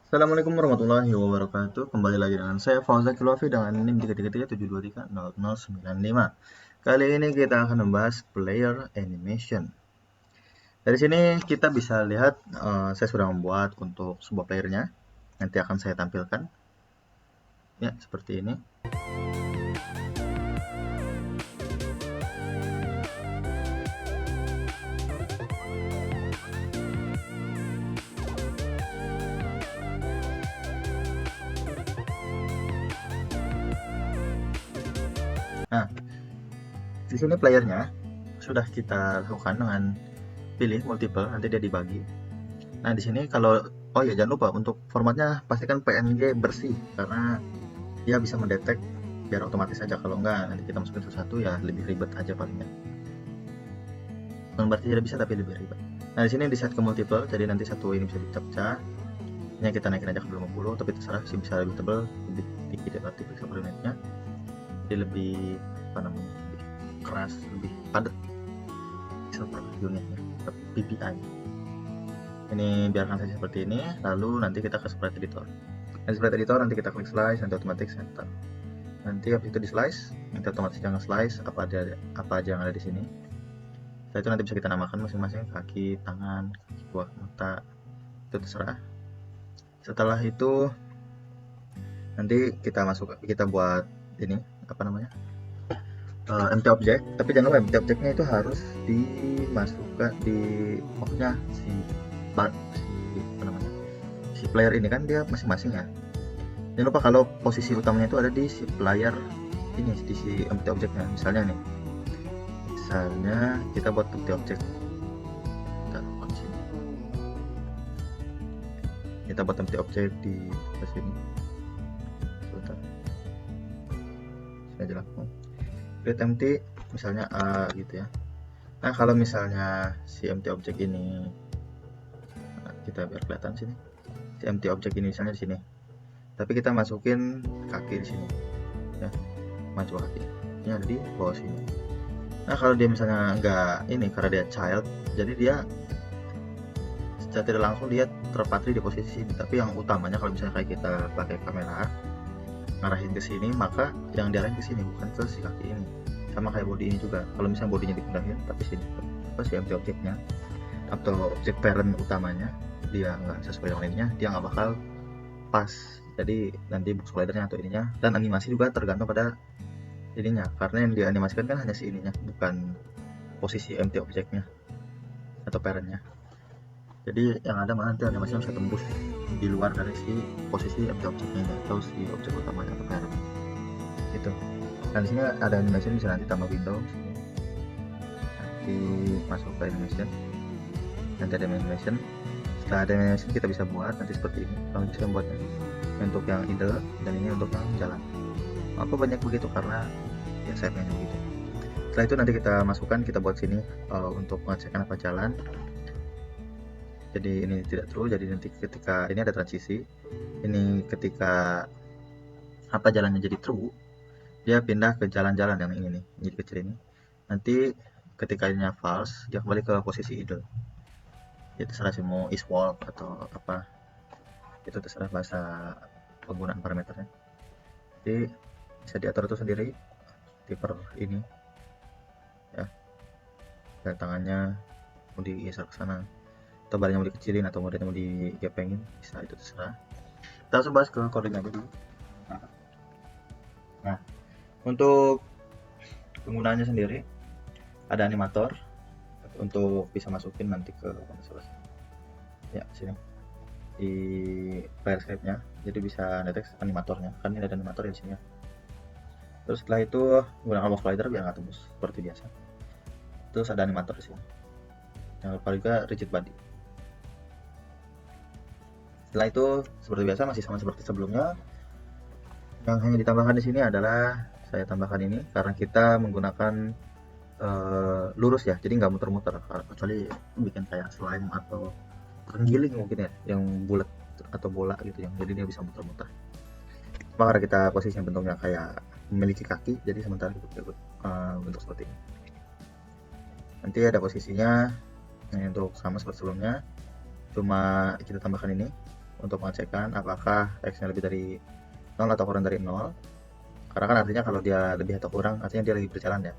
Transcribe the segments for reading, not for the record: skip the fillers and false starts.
Assalamualaikum warahmatullahi wabarakatuh. Kembali lagi dengan saya Fauzan Kilwafi dengan NIM 33372300095. Kali ini kita akan membahas player animation. Dari sini kita bisa lihat saya sudah membuat untuk sebuah playernya. Nanti akan saya tampilkan. Ya, seperti ini. Nah, di sini playernya sudah kita lakukan dengan pilih multiple, nanti dia dibagi. Nah, di sini kalau oh ya jangan lupa untuk formatnya pastikan PNG bersih karena dia bisa mendetek biar otomatis saja. Kalau enggak nanti kita masukin satu-satu ya lebih ribet aja palingnya. Bukan berarti tidak bisa tapi lebih ribet. Nah, di sini di set ke multiple, jadi nanti satu ini bisa dipecah. Ini kita naikin aja ke 20, tapi terserah sih, bisa lebih tebal, lebih tinggi relatif pixel per unitnya. Jadi lebih apa namanya? Lebih keras, lebih padat pixel per unitnya, PPI. Ini biarkan saja seperti ini, lalu nanti kita ke sprite editor. Di sprite editor nanti kita klik slice, nanti otomatis center. Nanti habis itu di slice, nanti otomatis jangan slice apa aja yang ada di sini. Setelah itu nanti bisa kita namakan masing-masing, kaki, tangan, kaki buah mata, itu terserah. Setelah itu nanti kita buat ini apa namanya, empty object, tapi jangan lupa empty objectnya itu harus dimasukkan maksudnya si apa namanya, si player ini kan dia masing-masing ya. Jangan lupa kalau posisi utamanya itu ada di si player ini, di si empty objectnya. Misalnya kita buat empty object, kita buat empty object di sini. Sebentar, saya jelaskan. Create empty misalnya A gitu ya. Nah, kalau misalnya si empty object ini, kita biar kelihatan sini, si empty object ini misalnya di sini, tapi kita masukin kaki di sini ya, maju kaki ini ada di bawah sini. Nah, kalau dia misalnya enggak ini, karena dia child, jadi dia secara tidak langsung dia terpatri di posisi sini. Tapi yang utamanya kalau misalnya kayak kita pakai kamera ngarahin ke sini, maka yang diarahin ke sini, bukan ke si kaki ini. Sama kayak body ini juga, kalau misalnya bodinya dipindahin tapi sini apa si empty objectnya atau objek parent utamanya dia nggak sesuai dengan ininya, dia nggak bakal pas. Jadi nanti box slidernya atau ininya, dan animasi juga tergantung pada ininya, karena yang dianimasikan kan hanya si ininya, bukan posisi empty objectnya atau parentnya. Jadi yang ada malah nanti animasinya bisa tembus di luar dari si posisi empty objectnya atau si objek utamanya atau parent itu. Nah, di sini ada animation, bisa nanti tambah window, nanti masuk ke animation, nanti ada animation. Setelah ada animation kita bisa buat nanti seperti ini. Kalau bisa membuatnya untuk yang idle dan ini untuk yang jalan. Apa banyak begitu karena ya saya begitu. Setelah itu nanti kita masukkan, kita buat sini untuk mengecekkan apa jalan. Jadi ini tidak true, jadi nanti ketika ini ada transisi, ini ketika apa jalannya jadi true, dia pindah ke jalan-jalan yang ini nih, jadi kecil ini. Nanti ketika ini false, dia kembali ke posisi idle. Ya terserah sih mau is walk atau apa, itu terserah bahasa penggunaan parameternya. Jadi bisa diatur itu sendiri di per ini ya, dan tangannya mau digeser ke sana atau badannya mau dikecilin atau badannya mau digepengin, bisa, itu terserah. Kita langsung bahas ke codingnya dulu. Nah, untuk penggunaannya sendiri ada animator untuk bisa masukin nanti ke ya sini di player script nya, jadi bisa detek animatornya, kan ini ada animator di sini ya. Terus setelah itu menggunakan box slider biar nggak tembus seperti biasa. Terus ada animator di sini, yang lupa juga rigid body. Setelah itu seperti biasa masih sama seperti sebelumnya. Yang hanya ditambahkan di sini adalah saya tambahkan ini karena kita menggunakan lurus ya, jadi nggak muter-muter, kecuali bikin kayak slime atau terenggiling mungkin ya, yang bulat atau bola gitu, yang jadi dia bisa muter-muter. Cuma karena kita posisi yang bentuknya kayak memiliki kaki, jadi sementara kita bentuk seperti ini. Nanti ada posisinya ini untuk sama seperti sebelumnya, cuma kita tambahkan ini untuk mengecekkan apakah X-nya lebih dari 0 atau kurang dari 0. Karena kan artinya kalau dia lebih atau kurang artinya dia lagi berjalan ya.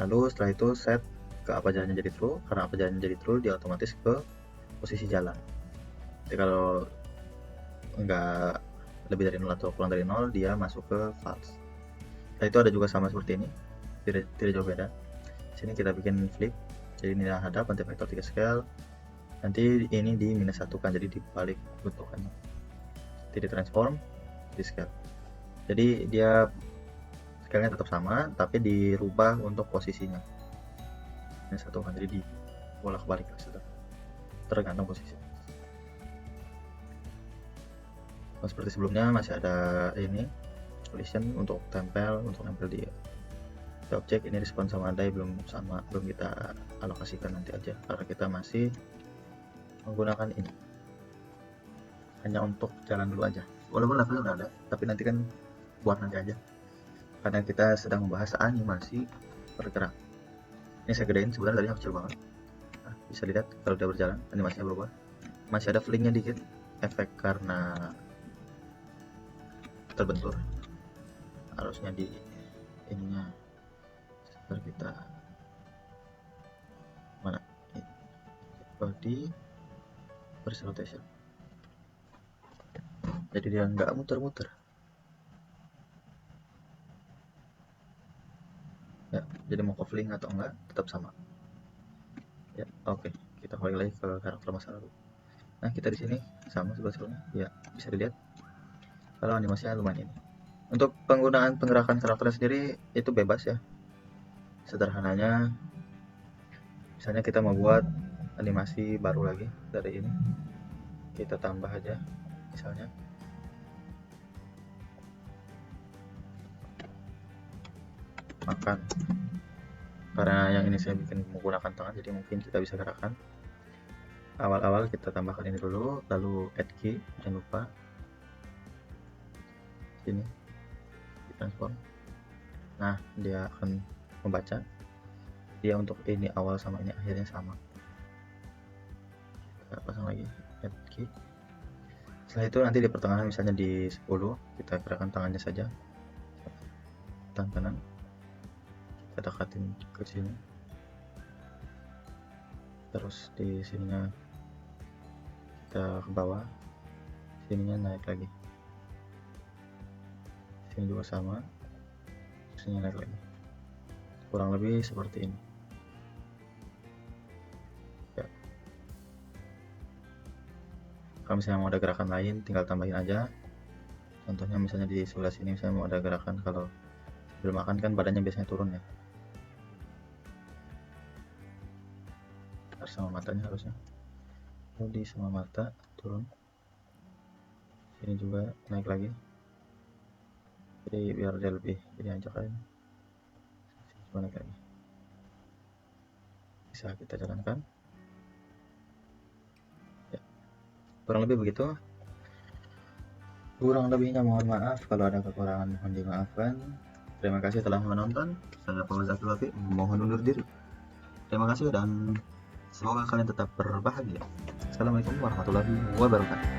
Lalu setelah itu set ke apa jalannya jadi true. Karena apa jalannya jadi true, dia otomatis ke posisi jalan. Jadi kalau enggak lebih dari 0 atau kurang dari 0, dia masuk ke false. Nah, itu ada juga sama seperti ini, tidak jauh beda. Sini kita bikin flip, jadi ini hadap anti vektor 3 scale, nanti ini di minus 1 kan, jadi dibalik bentukannya, jadi transform di scale. Jadi dia scale-nya tetap sama, tapi dirubah untuk posisinya minus 1 kan, jadi dibolak balik tergantung posisi. Nah, seperti sebelumnya masih ada ini collision untuk nempel di objek. Ini respon sama adai belum kita alokasikan, nanti aja karena kita masih menggunakan ini hanya untuk jalan dulu aja, walaupun levelnya udah ada, tapi nanti kan buat nanti aja karena kita sedang membahas animasi bergerak. Ini saya gedein, sebenarnya tadinya kecil banget. Nah, bisa lihat kalau udah berjalan animasinya berubah, masih ada flicknya dikit, efek karena terbentur, harusnya di ininya sebentar, kita mana body versus rotation, jadi dia nggak muter-muter ya, jadi mau kofling atau enggak tetap sama ya. Oke, kita balik lagi ke karakter masa lalu. Nah, kita di sini sama sebelumnya ya, bisa dilihat kalau animasinya lumayan ini. Untuk penggunaan penggerakan karakter sendiri itu bebas ya. Sederhananya, misalnya kita mau buat animasi baru lagi dari ini, kita tambah aja misalnya makan. Karena yang ini saya bikin menggunakan tangan, jadi mungkin kita bisa gerakan. Awal-awal kita tambahkan ini dulu, lalu add key, jangan lupa sini di transform. Nah, dia akan membaca, dia untuk ini awal sama ini akhirnya sama. Kita pasang lagi add key. Setelah itu nanti di pertengahan, misalnya di 10, kita gerakan tangannya saja, tangan kanan kita dekatin ke sini, terus di sininya kita ke bawah, sininya naik lagi, sini juga sama, sini naik lagi, kurang lebih seperti ini ya. Kalau misalnya mau ada gerakan lain tinggal tambahin aja, contohnya misalnya di sebelah sini misalnya mau ada gerakan, kalau sebelum makan kan badannya biasanya turun ya, harus sama matanya, harusnya jadi sama mata turun, sini juga naik lagi, jadi biar dia lebih jadi anjak aja, sini juga naik lagi, bisa kita jalankan ya. Kurang lebih begitu. Kurang lebihnya mohon maaf, kalau ada kekurangan mohon dimaafkan. Terima kasih telah menonton. Saya Fawaz Abdul Wafik mohon undur diri. Terima kasih dan semoga kalian tetap berbahagia. Assalamualaikum warahmatullahi wabarakatuh.